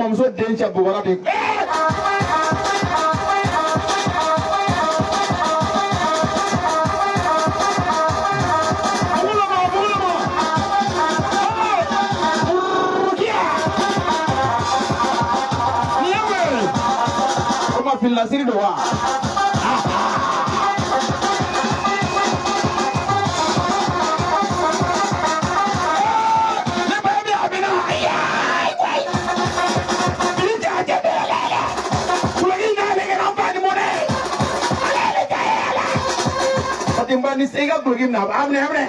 mamuso den cɛ bɔbɔra de lasiri do wa ne ba bi abina ayai kwai ni ta je de la la kulagi na le na ba ni mo ne ale le ka ya la patimba ni sega kulagi na ba amne amne